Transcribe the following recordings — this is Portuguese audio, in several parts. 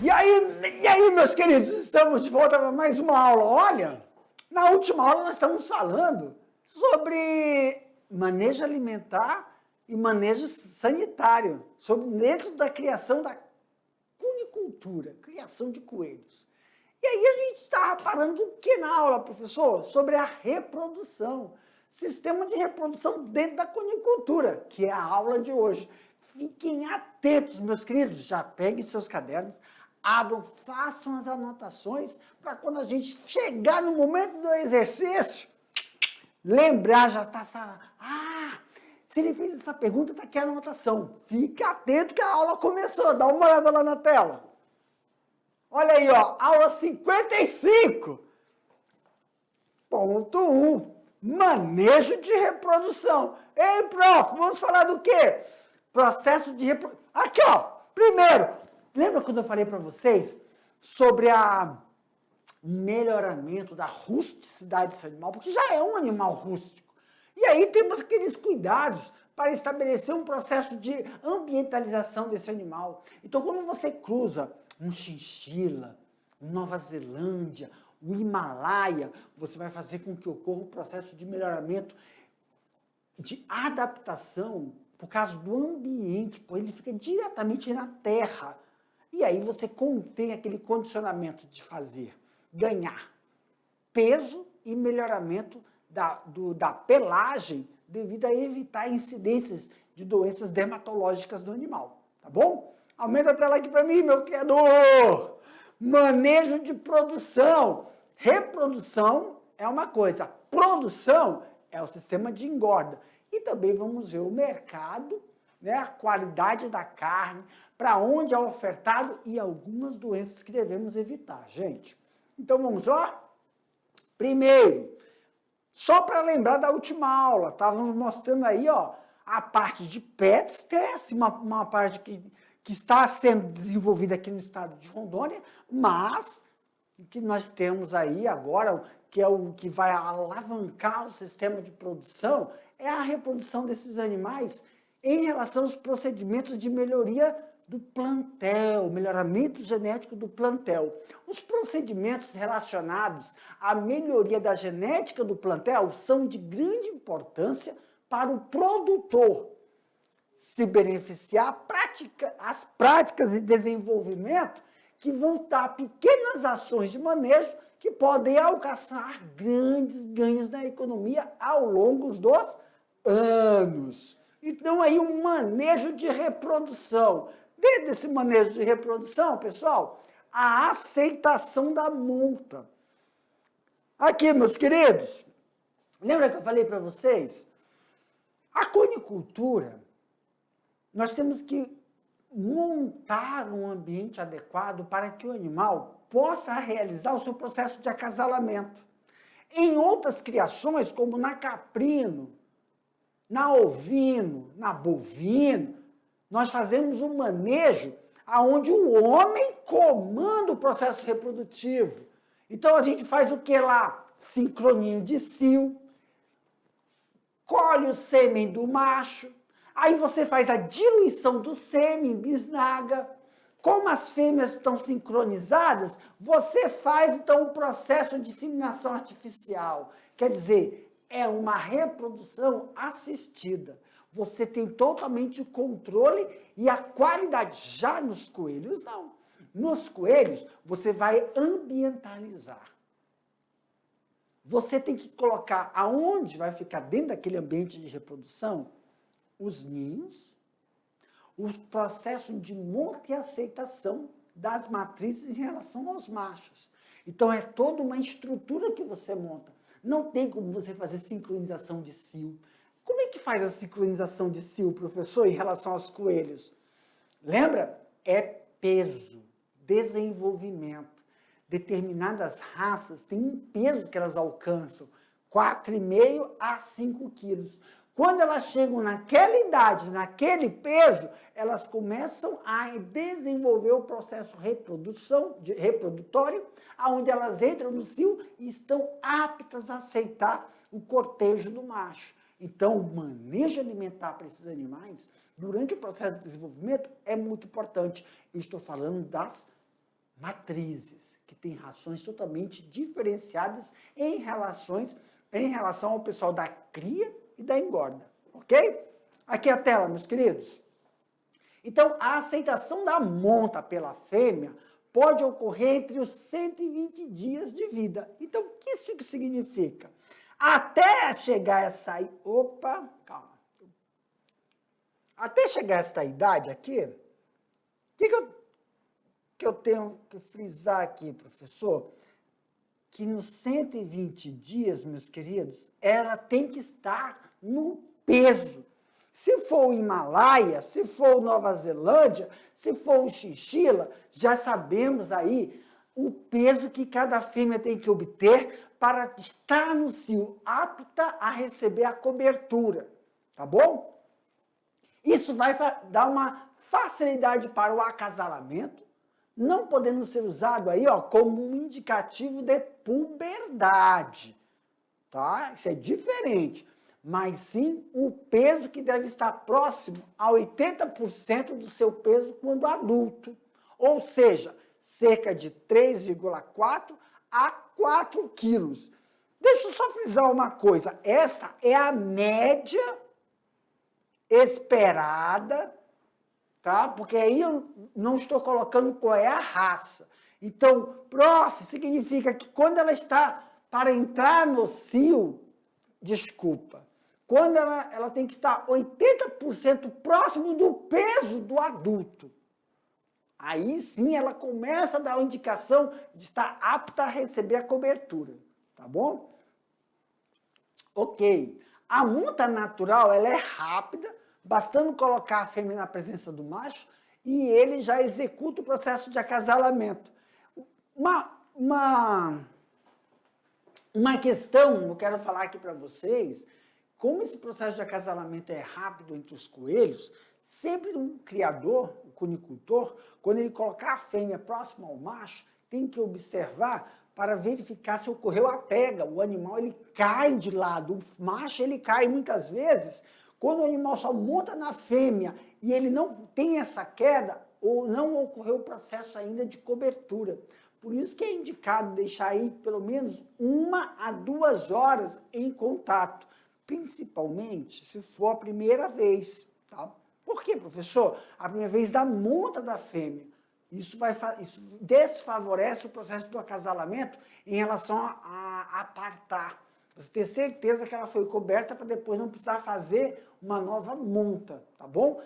E aí, meus queridos, estamos de volta para mais uma aula. Olha, na última aula nós estamos falando sobre manejo alimentar e manejo sanitário, sobre dentro da criação da cunicultura, criação de coelhos. E aí a gente estava parando o que na aula, professor? Sobre a reprodução, sistema de reprodução dentro da cunicultura, que é a aula de hoje. Fiquem atentos, meus queridos, já peguem seus cadernos, abram, façam as anotações, para quando a gente chegar no momento do exercício, lembrar, já está... se ele fez essa pergunta, está aqui a anotação. Fique atento que a aula começou, dá uma olhada lá na tela. Olha aí, ó, aula 55. Ponto 1, manejo de reprodução. Ei, prof, vamos falar do quê? Processo de reprodução. Aqui, ó, primeiro, lembra quando eu falei para vocês sobre o melhoramento da rusticidade desse animal? Porque já é um animal rústico. E aí temos aqueles cuidados para estabelecer um processo de ambientalização desse animal. Então, quando você cruza um chinchila, Nova Zelândia, o Himalaia, você vai fazer com que ocorra um processo de melhoramento, de adaptação, por causa do ambiente, porque ele fica diretamente na terra. E aí você contém aquele condicionamento de ganhar peso e melhoramento da pelagem, devido a evitar incidências de doenças dermatológicas do animal, tá bom? Aumenta a tela aqui para mim, meu criador! Manejo de produção. Reprodução é uma coisa, produção é o sistema de engorda. E também vamos ver o mercado, né, a qualidade da carne, para onde é ofertado e algumas doenças que devemos evitar, gente. Então vamos lá? Primeiro, só para lembrar da última aula, estávamos mostrando aí, ó, a parte de PETS teste, uma parte que está sendo desenvolvida aqui no estado de Rondônia, mas o que nós temos aí agora, que é o que vai alavancar o sistema de produção, é a reprodução desses animais em relação aos procedimentos de melhoria do plantel, melhoramento genético do plantel. Os procedimentos relacionados à melhoria da genética do plantel são de grande importância para o produtor se beneficiar, as práticas e desenvolvimento que vão dar pequenas ações de manejo que podem alcançar grandes ganhos na economia ao longo dos anos. Então, aí um manejo de reprodução. Dentro desse manejo de reprodução, pessoal, a aceitação da monta. Aqui, meus queridos, lembra que eu falei para vocês? A conicultura, nós temos que montar um ambiente adequado para que o animal possa realizar o seu processo de acasalamento. Em outras criações, como na caprino, na ovino, na bovino, nós fazemos um manejo onde o homem comanda o processo reprodutivo. Então, a gente faz o que lá? Sincroninho de cio, colhe o sêmen do macho, aí você faz a diluição do sêmen, bisnaga. Como as fêmeas estão sincronizadas, você faz, então, o processo de inseminação artificial. Quer dizer, é uma reprodução assistida. Você tem totalmente o controle e a qualidade. Já nos coelhos, não. Nos coelhos, você vai ambientalizar. Você tem que colocar aonde vai ficar dentro daquele ambiente de reprodução os ninhos, o processo de monta e aceitação das matrizes em relação aos machos. Então, é toda uma estrutura que você monta. Não tem como você fazer sincronização de cio. Como é que faz a sincronização de cio, professor, em relação aos coelhos? Lembra? É peso, desenvolvimento. Determinadas raças têm um peso que elas alcançam, 4,5 a 5 quilos. Quando elas chegam naquela idade, naquele peso, elas começam a desenvolver o processo reprodutório, onde elas entram no cio e estão aptas a aceitar o cortejo do macho. Então, o manejo alimentar para esses animais, durante o processo de desenvolvimento, é muito importante. Eu estou falando das matrizes, que têm rações totalmente diferenciadas em relação ao pessoal da cria e da engorda, ok? Aqui a tela, meus queridos. Então, a aceitação da monta pela fêmea pode ocorrer entre os 120 dias de vida. Então, o que isso significa? Até chegar essa... Opa, calma. Até chegar essa idade aqui, o que eu tenho que frisar aqui, professor? Que nos 120 dias, meus queridos, ela tem que estar no peso. Se for o Himalaia, se for Nova Zelândia, se for o chinchila, já sabemos aí o peso que cada fêmea tem que obter para estar no cio, apta a receber a cobertura, tá bom? Isso vai dar uma facilidade para o acasalamento, não podendo ser usado aí, ó, como um indicativo de puberdade, tá? Isso é diferente. Mas sim o peso que deve estar próximo a 80% do seu peso quando adulto. Ou seja, cerca de 3,4 a 4 quilos. Deixa eu só frisar uma coisa. Esta é a média esperada, tá? Porque aí eu não estou colocando qual é a raça. Então, prof, significa que quando ela está para entrar no cio, desculpa, quando ela tem que estar 80% próximo do peso do adulto. Aí sim ela começa a dar uma indicação de estar apta a receber a cobertura, tá bom? Ok. A monta natural, ela é rápida, bastando colocar a fêmea na presença do macho e ele já executa o processo de acasalamento. Uma questão, eu quero falar aqui para vocês, como esse processo de acasalamento é rápido entre os coelhos, sempre um criador, o cunicultor, quando ele colocar a fêmea próxima ao macho, tem que observar para verificar se ocorreu a pega. O animal ele cai de lado, o macho ele cai muitas vezes, quando o animal só monta na fêmea e ele não tem essa queda, ou não ocorreu o processo ainda de cobertura. Por isso que é indicado deixar aí pelo menos 1 a 2 horas em contato, principalmente se for a primeira vez, tá? Por quê, professor? A primeira vez da monta da fêmea. Isso desfavorece o processo do acasalamento em relação a apartar. Você ter certeza que ela foi coberta para depois não precisar fazer uma nova monta, tá bom?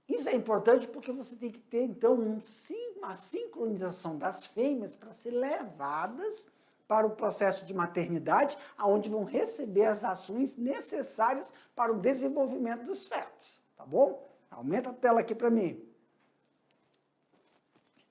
Isso é importante porque você tem que ter, então, uma sincronização das fêmeas para ser levadas para o processo de maternidade, onde vão receber as ações necessárias para o desenvolvimento dos fetos, tá bom? Aumenta a tela aqui para mim.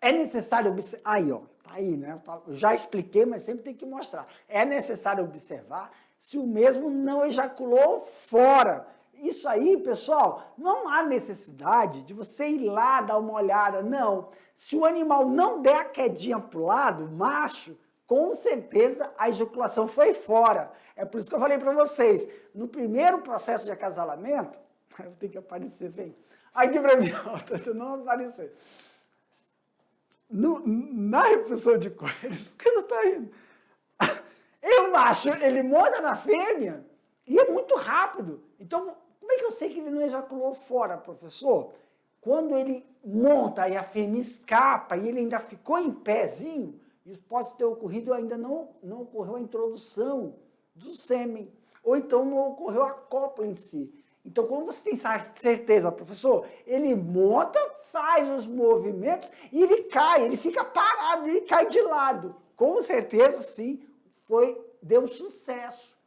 É necessário observar, aí, ó, tá aí, né? Eu já expliquei, mas sempre tem que mostrar. É necessário observar se o mesmo não ejaculou fora. Isso aí, pessoal, não há necessidade de você ir lá dar uma olhada, não. Se o animal não der a quedinha para o lado, macho, com certeza a ejaculação foi fora. É por isso que eu falei para vocês, no primeiro processo de acasalamento, eu tenho que aparecer, vem. Aqui para mim, ó, tentando não aparecer. Na reprodução de coelhos, por que não está indo? O macho, ele monta na fêmea e é muito rápido. Então, como é que eu sei que ele não ejaculou fora, professor? Quando ele monta e a fêmea escapa e ele ainda ficou em pezinho, isso pode ter ocorrido, ainda não ocorreu a introdução do sêmen, ou então não ocorreu a cópula em si. Então, como você tem certeza, professor, ele monta, faz os movimentos e ele cai, ele fica parado, ele cai de lado. Com certeza, sim, deu sucesso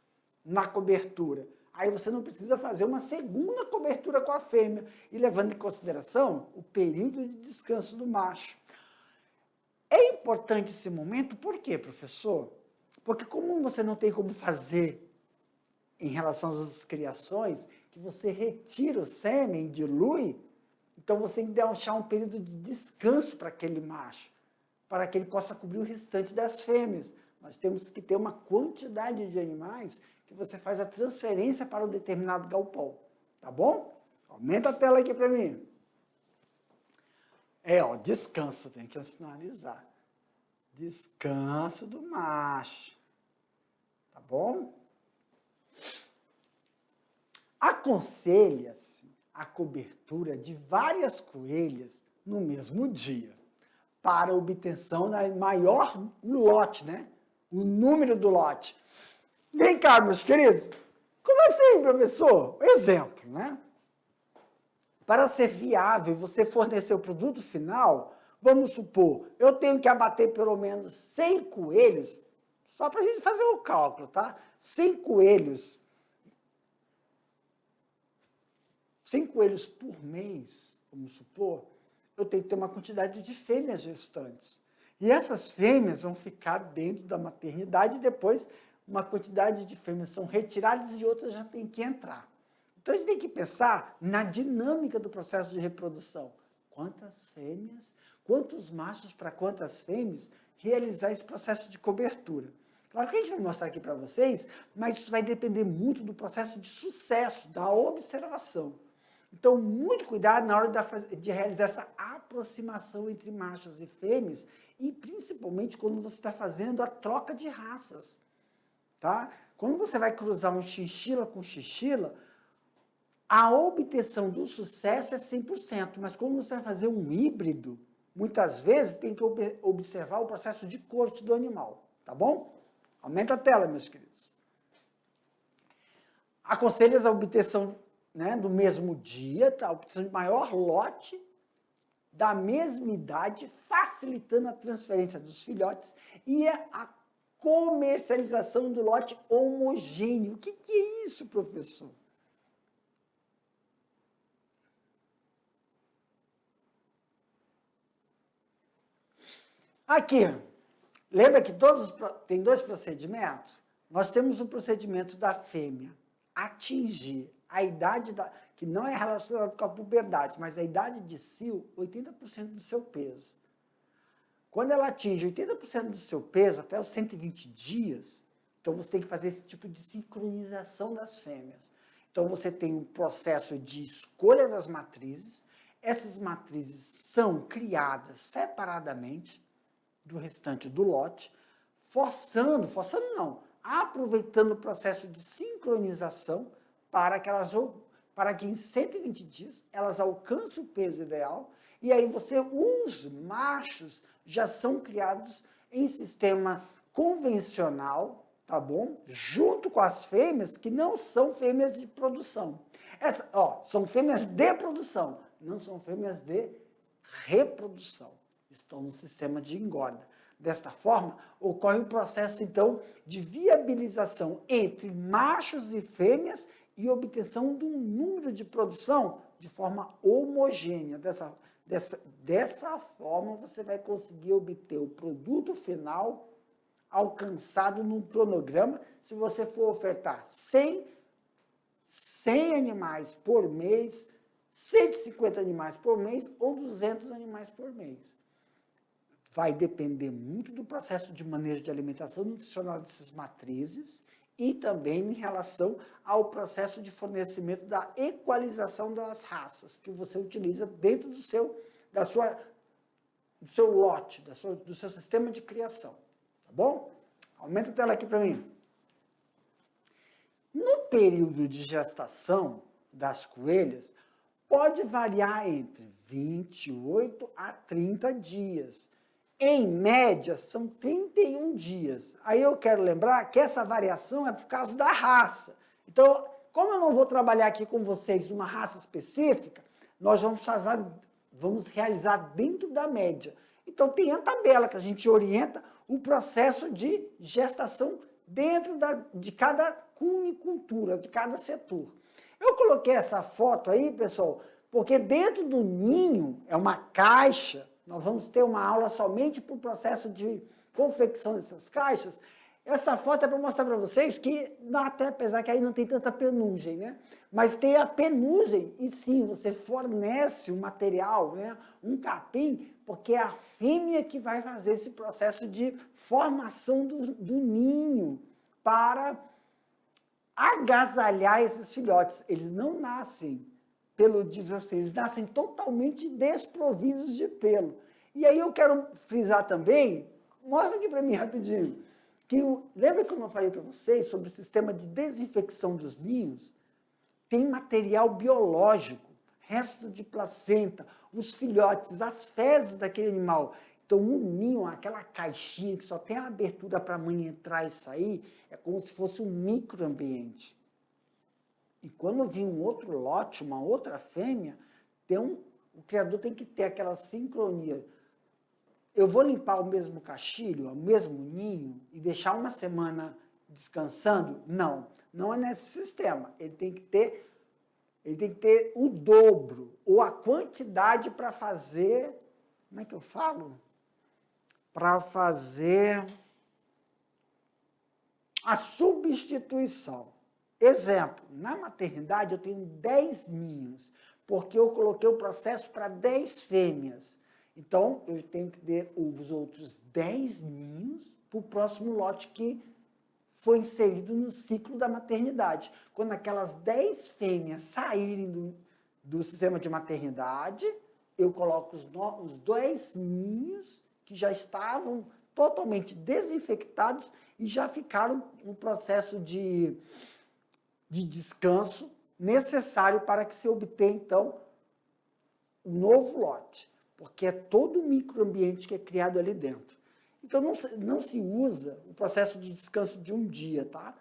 na cobertura. Aí você não precisa fazer uma segunda cobertura com a fêmea, e levando em consideração o período de descanso do macho. É importante esse momento, por quê, professor? Porque como você não tem como fazer em relação às criações, que você retira o sêmen, dilui, então você tem que deixar um período de descanso para aquele macho, para que ele possa cobrir o restante das fêmeas. Nós temos que ter uma quantidade de animais que você faz a transferência para um determinado galpão, tá bom? Aumenta a tela aqui para mim. Ó, descanso, tem que sinalizar. Descanso do macho. Tá bom? Aconselha-se a cobertura de várias coelhas no mesmo dia, para obtenção da maior lote, né? O número do lote. Vem cá, meus queridos. Como assim, professor? Exemplo, né? Para ser viável e você fornecer o produto final, vamos supor, eu tenho que abater pelo menos 100 coelhos, só para a gente fazer o cálculo, tá? 100 coelhos por mês, vamos supor, eu tenho que ter uma quantidade de fêmeas gestantes. E essas fêmeas vão ficar dentro da maternidade e depois uma quantidade de fêmeas são retiradas e outras já têm que entrar. Então, a gente tem que pensar na dinâmica do processo de reprodução. Quantas fêmeas, quantos machos para quantas fêmeas realizar esse processo de cobertura. Claro que a gente vai mostrar aqui para vocês, mas isso vai depender muito do processo de sucesso, da observação. Então, muito cuidado na hora de realizar essa aproximação entre machos e fêmeas e principalmente quando você está fazendo a troca de raças. Tá? Quando você vai cruzar um chinchila com chinchila, a obtenção do sucesso é 100%, mas quando você vai fazer um híbrido, muitas vezes tem que observar o processo de corte do animal, tá bom? Aumenta a tela, meus queridos. Aconselhas a obtenção, né, do mesmo dia, tá? A obtenção de maior lote da mesma idade, facilitando a transferência dos filhotes e a comercialização do lote homogêneo. O que é isso, professor? Aqui, lembra que tem dois procedimentos? Nós temos o procedimento da fêmea atingir a idade, que não é relacionado com a puberdade, mas a idade de cio, 80% do seu peso. Quando ela atinge 80% do seu peso, até os 120 dias, então você tem que fazer esse tipo de sincronização das fêmeas. Então você tem um processo de escolha das matrizes, essas matrizes são criadas separadamente do restante do lote, forçando não, aproveitando o processo de sincronização para que em 120 dias elas alcancem o peso ideal, e aí os machos já são criados em sistema convencional, tá bom? Junto com as fêmeas, que não são fêmeas de produção. São fêmeas de produção, não são fêmeas de reprodução. Estão no sistema de engorda. Desta forma, ocorre um processo, então, de viabilização entre machos e fêmeas e obtenção de um número de produção de forma homogênea. Dessa forma, você vai conseguir obter o produto final alcançado num cronograma, se você for ofertar 100 animais por mês, 150 animais por mês ou 200 animais por mês. Vai depender muito do processo de manejo de alimentação nutricional dessas matrizes e também em relação ao processo de fornecimento da equalização das raças que você utiliza dentro do seu lote, do seu sistema de criação. Tá bom? Aumenta a tela aqui para mim. No período de gestação das coelhas, pode variar entre 28 a 30 dias. Em média, são 31 dias. Aí eu quero lembrar que essa variação é por causa da raça. Então, como eu não vou trabalhar aqui com vocês uma raça específica, nós vamos realizar dentro da média. Então, tem a tabela que a gente orienta o processo de gestação dentro de cada cunicultura, de cada setor. Eu coloquei essa foto aí, pessoal, porque dentro do ninho é uma caixa. Nós vamos ter uma aula somente para o processo de confecção dessas caixas. Essa foto é para mostrar para vocês que, até apesar que aí não tem tanta penugem, né? Mas tem a penugem e sim, você fornece o material, né? Um capim, porque é a fêmea que vai fazer esse processo de formação do ninho para agasalhar esses filhotes. Eles não nascem pelo desastre, eles nascem totalmente desprovidos de pelo. E aí eu quero frisar também Mostra aqui para mim rapidinho. Lembra que eu falei para vocês sobre o sistema de desinfecção dos ninhos? Tem material biológico, resto de placenta, os filhotes, as fezes daquele animal. Então, um ninho, aquela caixinha que só tem a abertura para a mãe entrar e sair, é como se fosse um microambiente. E quando vir um outro lote, uma outra fêmea, o criador tem que ter aquela sincronia. Eu vou limpar o mesmo caixilho, o mesmo ninho, e deixar uma semana descansando? Não, não é nesse sistema. Ele tem que ter o dobro, ou a quantidade para fazer, como é que eu falo? Para fazer a substituição. Exemplo, na maternidade eu tenho 10 ninhos, porque eu coloquei o processo para 10 fêmeas. Então, eu tenho que ter os outros 10 ninhos para o próximo lote que foi inserido no ciclo da maternidade. Quando aquelas 10 fêmeas saírem do sistema de maternidade, eu coloco os 10 ninhos que já estavam totalmente desinfectados e já ficaram no processo de descanso necessário para que se obtenha, então, um novo lote, porque é todo o microambiente que é criado ali dentro. Então, não se usa o processo de descanso de um dia, tá?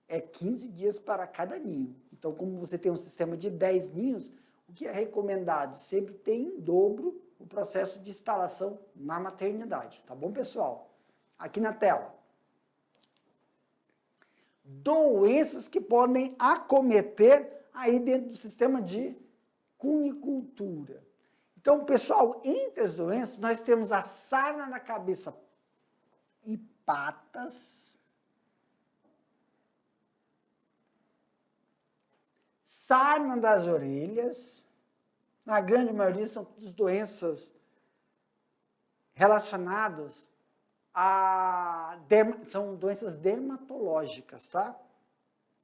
É 15 dias para cada ninho. Então, como você tem um sistema de 10 ninhos, o que é recomendado? Sempre tem em dobro o processo de instalação na maternidade. Tá bom, pessoal? Aqui na tela. Doenças que podem acometer aí dentro do sistema de cunicultura. Então, pessoal, entre as doenças, nós temos a sarna na cabeça e patas, sarna das orelhas, na grande maioria são todas doenças relacionadas são doenças dermatológicas, tá?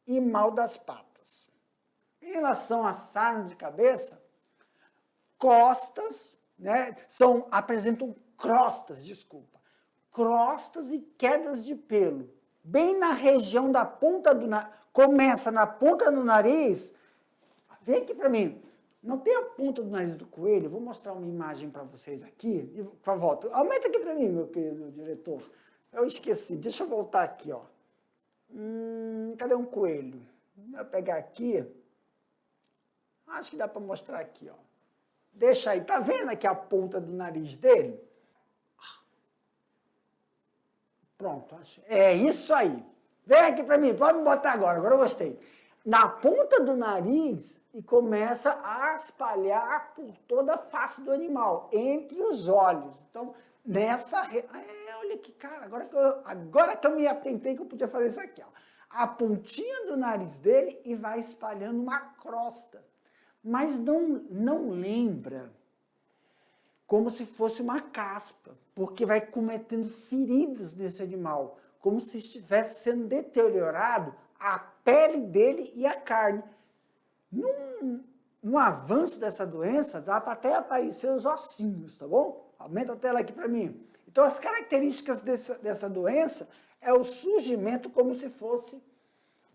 E mal das patas. Em relação à sarna de cabeça, costas, né? Apresentam crostas, crostas e quedas de pelo. Bem na região da ponta do nariz, começa na ponta do nariz. Vem aqui para mim. Não tem a ponta do nariz do coelho? Eu vou mostrar uma imagem para vocês aqui. E, por favor, aumenta aqui para mim, meu querido diretor. Eu esqueci. Deixa eu voltar aqui, ó. Cadê um coelho? Vou pegar aqui. Acho que dá para mostrar aqui, ó. Deixa aí. Tá vendo aqui a ponta do nariz dele? Pronto. É isso aí. Vem aqui para mim. Pode me botar agora. Agora eu gostei. Na ponta do nariz e começa a espalhar por toda a face do animal, entre os olhos. Então, olha que cara, agora que eu me atentei que eu podia fazer isso aqui, ó. A pontinha do nariz dele e vai espalhando uma crosta. Mas não lembra como se fosse uma caspa, porque vai cometendo feridas nesse animal, como se estivesse sendo deteriorado a pele dele e a carne. No avanço dessa doença, dá para até aparecer os ossinhos, tá bom? Aumenta a tela aqui para mim. Então, as características dessa doença é o surgimento como se fosse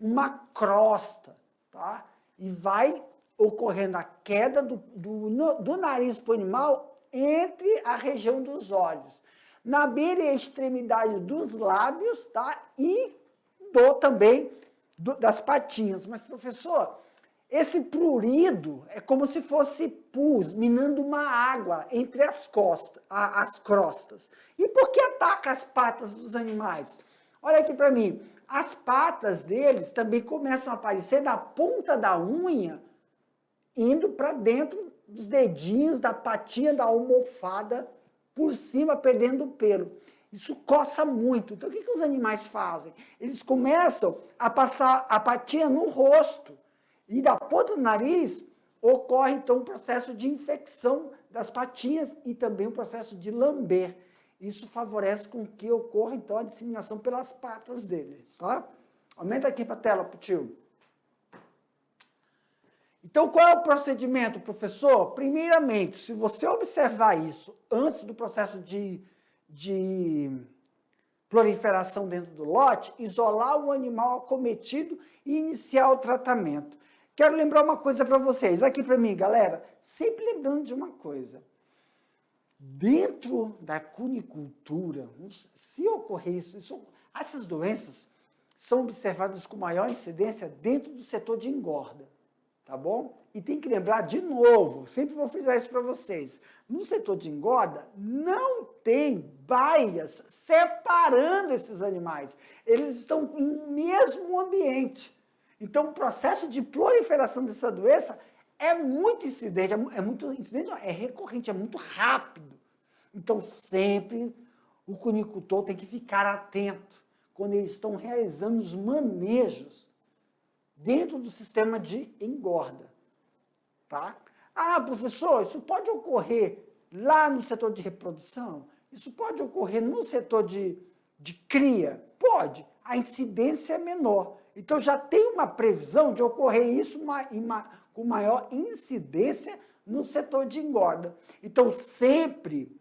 uma crosta, tá? E vai ocorrendo a queda do nariz para o animal entre a região dos olhos, na beira e extremidade dos lábios, tá? E também das patinhas. Mas, professor, esse prurido é como se fosse pus, minando uma água entre as crostas. E por que ataca as patas dos animais? Olha aqui para mim. As patas deles também começam a aparecer da ponta da unha, indo para dentro dos dedinhos, da patinha, da almofada, por cima, perdendo o pelo. Isso coça muito. Então, o que os animais fazem? Eles começam a passar a patinha no rosto. E da ponta do nariz ocorre, então, um processo de infecção das patinhas e também um processo de lamber. Isso favorece com que ocorra, então, a disseminação pelas patas deles, tá? Aumenta aqui para a tela, tio. Então, qual é o procedimento, professor? Primeiramente, se você observar isso antes do processo de proliferação dentro do lote, isolar o animal acometido e iniciar o tratamento. Quero lembrar uma coisa para vocês, aqui para mim, galera, sempre lembrando de uma coisa. Dentro da cunicultura, se ocorrer isso, essas doenças são observadas com maior incidência dentro do setor de engorda, tá bom? E tem que lembrar de novo, sempre vou frisar isso para vocês, no setor de engorda não tem baias separando esses animais, eles estão no mesmo ambiente. Então o processo de proliferação dessa doença é muito incidente, é recorrente, é muito rápido. Então sempre o cunicultor tem que ficar atento quando eles estão realizando os manejos dentro do sistema de engorda, tá? Ah, professor, isso pode ocorrer lá no setor de reprodução? Isso pode ocorrer no setor de cria? Pode, a incidência é menor. Então já tem uma previsão de ocorrer isso com maior incidência no setor de engorda. Então sempre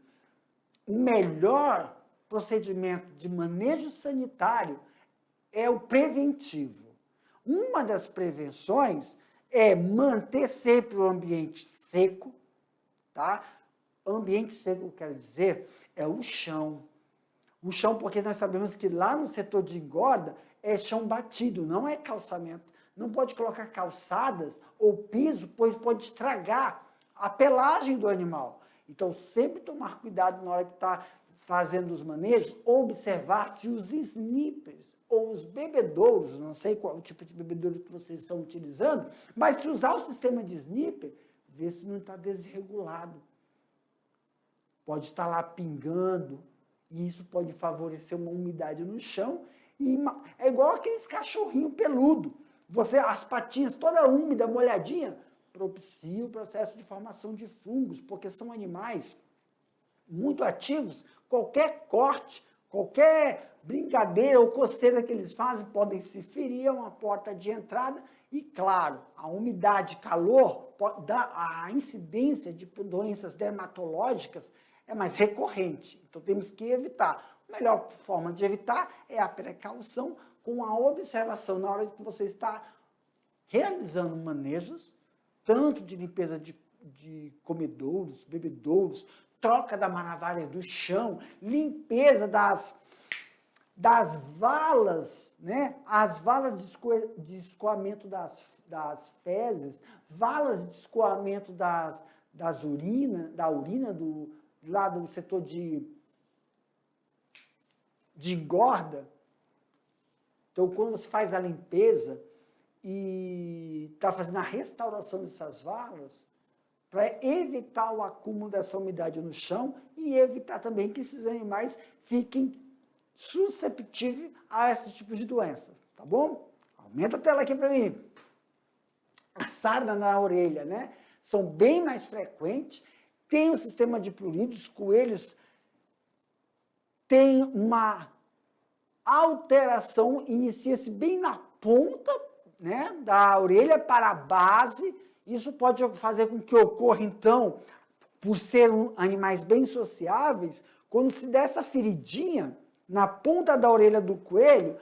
o melhor procedimento de manejo sanitário é o preventivo. Uma das prevenções é manter sempre o ambiente seco, tá? Ambiente seco, quero dizer, é o chão. O chão, porque nós sabemos que lá no setor de engorda é chão batido, não é calçamento. Não pode colocar calçadas ou piso, pois pode estragar a pelagem do animal. Então, sempre tomar cuidado na hora que está fazendo os manejos, observar se os snippers ou os bebedouros, não sei qual o tipo de bebedouro que vocês estão utilizando, mas se usar o sistema de snipper, ver se não está desregulado. Pode estar lá pingando, e isso pode favorecer uma umidade no chão, e é igual aqueles cachorrinhos peludos. As patinhas toda úmida, molhadinha, propicia o processo de formação de fungos, porque são animais muito ativos. Qualquer corte, qualquer brincadeira ou coceira que eles fazem podem se ferir, é uma porta de entrada. E, claro, a umidade, calor, a incidência de doenças dermatológicas é mais recorrente. Então, temos que evitar. A melhor forma de evitar é a precaução com a observação na hora que você está realizando manejos, tanto de limpeza de comedouros, bebedouros, troca da maravilha do chão, limpeza das valas, né? As valas de escoamento das fezes, valas de escoamento da urina lá do setor de engorda. Então, quando você faz a limpeza e está fazendo a restauração dessas valas, para evitar o acúmulo dessa umidade no chão e evitar também que esses animais fiquem susceptíveis a esse tipo de doença, tá bom? Aumenta a tela aqui para mim. A sarna na orelha, né? São bem mais frequentes, tem um sistema de pruridos, os coelhos têm uma alteração, inicia-se bem na ponta, né, da orelha para a base. Isso pode fazer com que ocorra, então, por ser animais bem sociáveis, quando se der essa feridinha na ponta da orelha do coelho,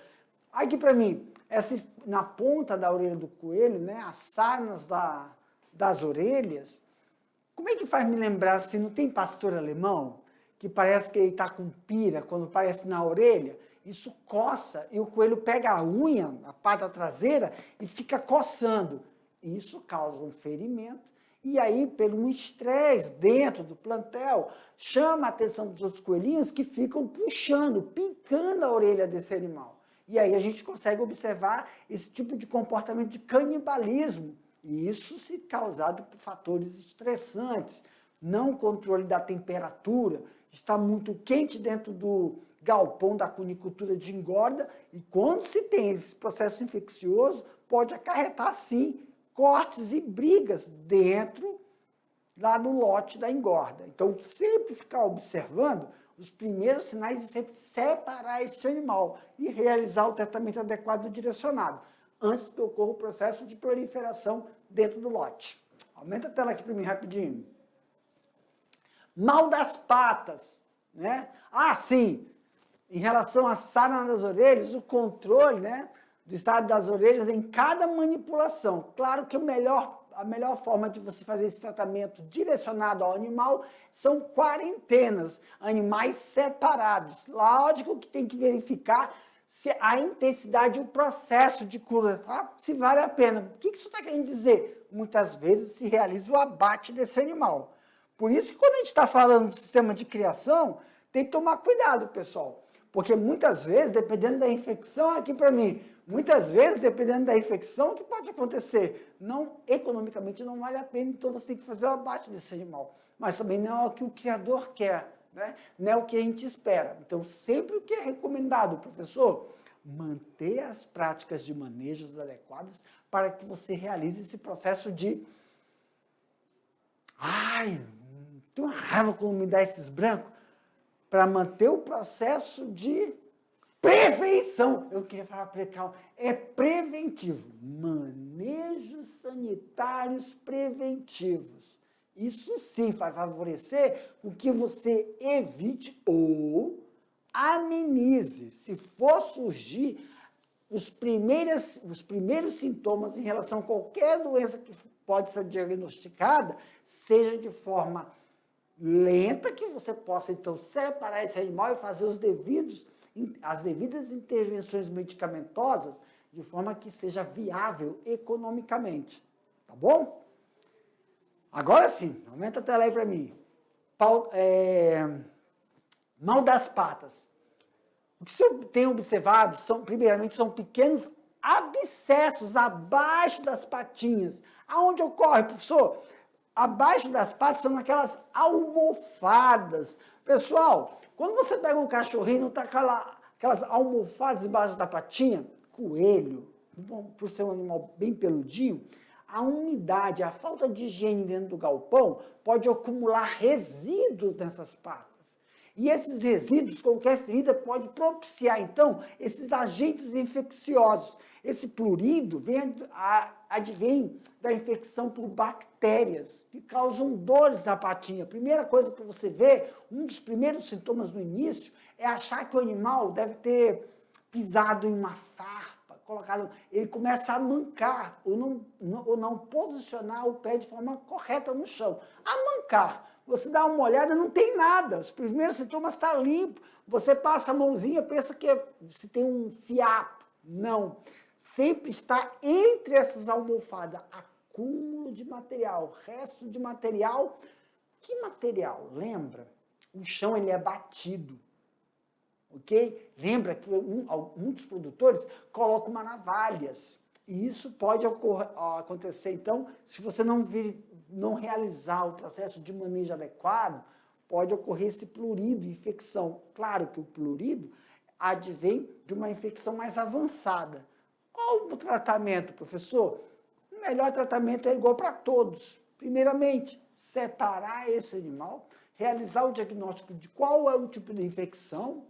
aqui para mim, na ponta da orelha do coelho, né, as sarnas das orelhas, como é que faz me lembrar, se não tem pastor alemão, que parece que ele está com pira, quando aparece na orelha, isso coça, e o coelho pega a unha, a pata traseira, e fica coçando. Isso causa um ferimento, e aí, pelo um estresse dentro do plantel, chama a atenção dos outros coelhinhos que ficam puxando, picando a orelha desse animal. E aí a gente consegue observar esse tipo de comportamento de canibalismo, e isso se causado por fatores estressantes, não controle da temperatura, está muito quente dentro do galpão da cunicultura de engorda, e quando se tem esse processo infeccioso, pode acarretar, sim, cortes e brigas dentro lá no lote da engorda. Então, sempre ficar observando os primeiros sinais e sempre separar esse animal e realizar o tratamento adequado e direcionado, antes que ocorra o processo de proliferação dentro do lote. Aumenta a tela aqui para mim rapidinho. Mal das patas, né? Ah, sim, em relação à sarna das orelhas, o controle, né, do estado das orelhas em cada manipulação. Claro que a melhor forma de você fazer esse tratamento direcionado ao animal são quarentenas, animais separados. Lógico que tem que verificar se a intensidade e o processo de cura, tá? Se vale a pena. O que isso está querendo dizer? Muitas vezes se realiza o abate desse animal. Por isso que quando a gente está falando do sistema de criação, tem que tomar cuidado, pessoal. Porque muitas vezes, dependendo da infecção, aqui para mim, muitas vezes, dependendo da infecção, o que pode acontecer? Não, economicamente não vale a pena, então você tem que fazer o abate desse animal. Mas também não é o que o criador quer, né? Não é o que a gente espera. Então, sempre o que é recomendado, professor, manter as práticas de manejos adequadas para que você realize esse processo de... Ai, tenho uma raiva quando me dá esses brancos. Para manter o processo de prevenção. Eu queria falar precaução. É preventivo. Manejos sanitários preventivos. Isso sim vai favorecer o que você evite ou amenize, se for surgir os primeiros sintomas em relação a qualquer doença que pode ser diagnosticada, seja de forma lenta, que você possa, então, separar esse animal e fazer as devidas intervenções medicamentosas de forma que seja viável economicamente. Tá bom? Agora sim, aumenta a tela aí para mim. Mal das patas. O que eu tenho observado, primeiramente, são pequenos abscessos abaixo das patinhas. Aonde ocorre, professor? Abaixo das patas são aquelas almofadas. Pessoal, quando você pega um cachorrinho, não está aquelas almofadas debaixo da patinha, coelho, por ser um animal bem peludinho, a umidade, a falta de higiene dentro do galpão pode acumular resíduos nessas patas. E esses resíduos, qualquer ferida, pode propiciar, então, esses agentes infecciosos. Esse plurido advém da infecção por bactérias, que causam dores na patinha. A primeira coisa que você vê, um dos primeiros sintomas no início, é achar que o animal deve ter pisado em uma farpa, ele começa a mancar, ou não posicionar o pé de forma correta no chão. A mancar. Você dá uma olhada, não tem nada. Os primeiros sintomas estão limpos. Você passa a mãozinha, pensa que você tem um fiapo. Não. Sempre está entre essas almofadas. Acúmulo de material, resto de material. Que material? Lembra? O chão ele é batido. Ok? Lembra que muitos produtores colocam navalhas. E isso pode acontecer, então, se você não realizar o processo de manejo adequado, pode ocorrer esse plurido, infecção. Claro que o plurido advém de uma infecção mais avançada. Qual o tratamento, professor? O melhor tratamento é igual para todos. Primeiramente, separar esse animal, realizar o diagnóstico de qual é o tipo de infecção.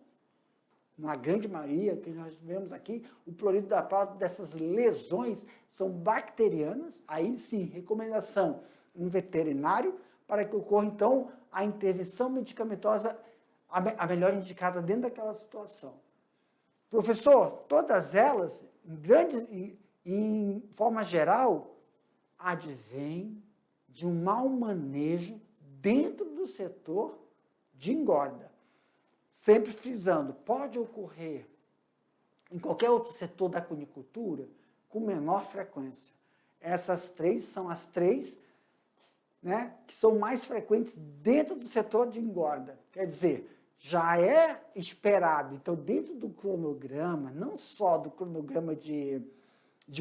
Na grande maioria que nós vemos aqui, o plurido da plata dessas lesões são bacterianas. Aí sim, recomendação um veterinário para que ocorra então a intervenção medicamentosa a melhor indicada dentro daquela situação. Professor, todas elas, em forma geral, advêm de um mau manejo dentro do setor de engorda. Sempre frisando, pode ocorrer em qualquer outro setor da cunicultura com menor frequência. Essas três são as três, né, que são mais frequentes dentro do setor de engorda. Quer dizer, já é esperado, então, dentro do cronograma, não só do cronograma de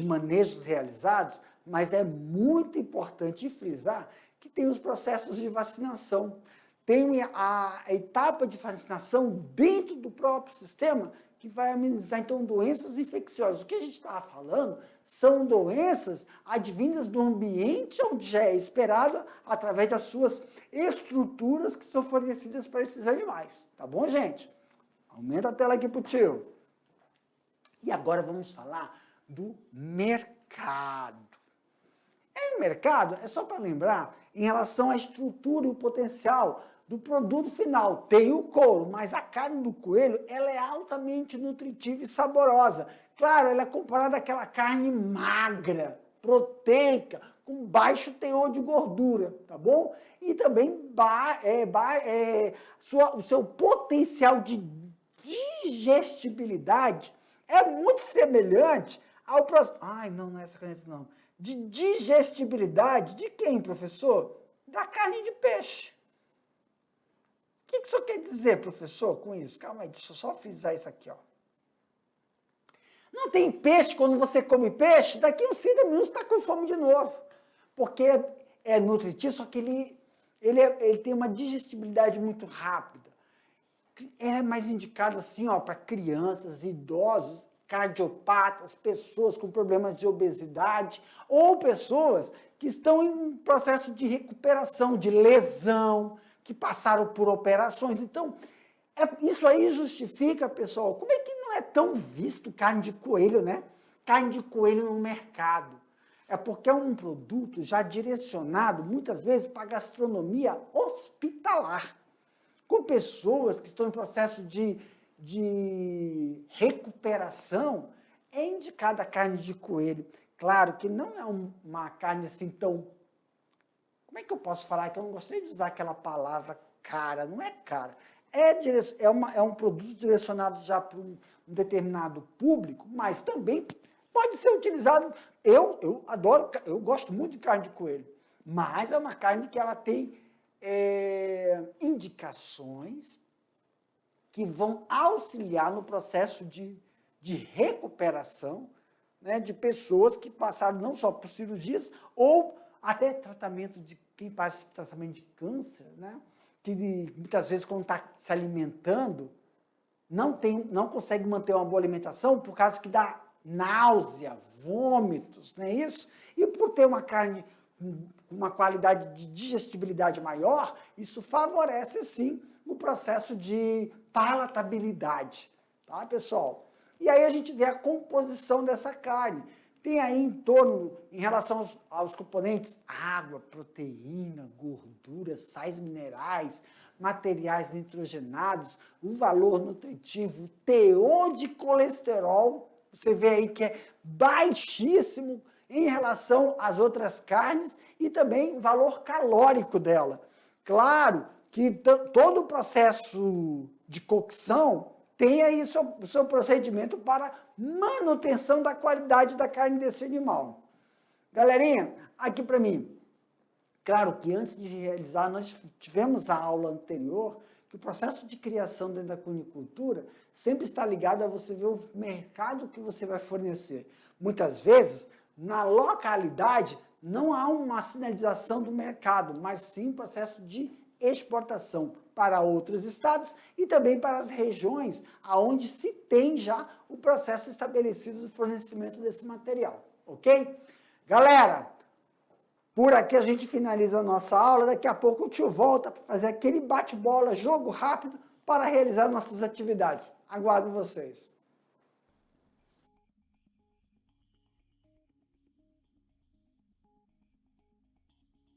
manejos realizados, mas é muito importante frisar que tem os processos de vacinação. Tem a etapa de vacinação dentro do próprio sistema que vai amenizar, então, doenças infecciosas. O que a gente estava falando são doenças advindas do ambiente onde já é esperado através das suas estruturas que são fornecidas para esses animais. Tá bom, gente? Aumenta a tela aqui para o tio. E agora vamos falar do mercado. Mercado, é só para lembrar, em relação à estrutura e o potencial do produto final. Tem o couro, mas a carne do coelho, ela é altamente nutritiva e saborosa. Claro, ela é comparada àquela carne magra, proteica, com baixo teor de gordura, tá bom? E também o seu potencial de digestibilidade é muito semelhante ao processo. Ai, não é essa caneta, não. De digestibilidade de quem, professor? Da carne de peixe. O que o senhor quer dizer, professor, com isso? Calma aí, deixa eu só frisar isso aqui, ó. Não tem peixe, quando você come peixe, daqui uns 30 minutos está com fome de novo. Porque é nutritivo, só que ele tem uma digestibilidade muito rápida. É mais indicado assim, ó, para crianças, idosos, cardiopatas, pessoas com problemas de obesidade ou pessoas que estão em processo de recuperação, de lesão, que passaram por operações. Então, isso aí justifica, pessoal, como é que não é tão visto carne de coelho, né? Carne de coelho no mercado. É porque é um produto já direcionado, muitas vezes, para a gastronomia hospitalar, com pessoas que estão em processo de recuperação, é indicada a carne de coelho. Claro que não é uma carne assim tão... Como é que eu posso falar? Que eu não gostaria de usar aquela palavra cara, não é cara. É um produto direcionado já para um determinado público, mas também pode ser utilizado... Eu adoro, eu gosto muito de carne de coelho, mas é uma carne que ela tem indicações que vão auxiliar no processo de recuperação, né, de pessoas que passaram não só por cirurgias, ou até tratamento de quem passa por tratamento de câncer, né, que muitas vezes quando está se alimentando, não consegue manter uma boa alimentação por causa que dá náusea, vômitos, não é isso? E por ter uma carne com uma qualidade de digestibilidade maior, isso favorece, sim, o processo de palatabilidade, tá, pessoal? E aí a gente vê a composição dessa carne. Tem aí em torno, em relação aos componentes, água, proteína, gordura, sais minerais, materiais nitrogenados, o valor nutritivo, o teor de colesterol, você vê aí que é baixíssimo em relação às outras carnes e também o valor calórico dela. Claro que todo o processo de cocção tem aí o seu procedimento para manutenção da qualidade da carne desse animal. Galerinha, aqui para mim, claro que antes de realizar, nós tivemos a aula anterior, que o processo de criação dentro da cunicultura sempre está ligado a você ver o mercado que você vai fornecer. Muitas vezes, na localidade, não há uma sinalização do mercado, mas sim um processo de exportação para outros estados e também para as regiões onde se tem já o processo estabelecido do fornecimento desse material, ok? Galera, por aqui a gente finaliza a nossa aula, daqui a pouco o tio volta para fazer aquele bate-bola, jogo rápido, para realizar nossas atividades. Aguardo vocês.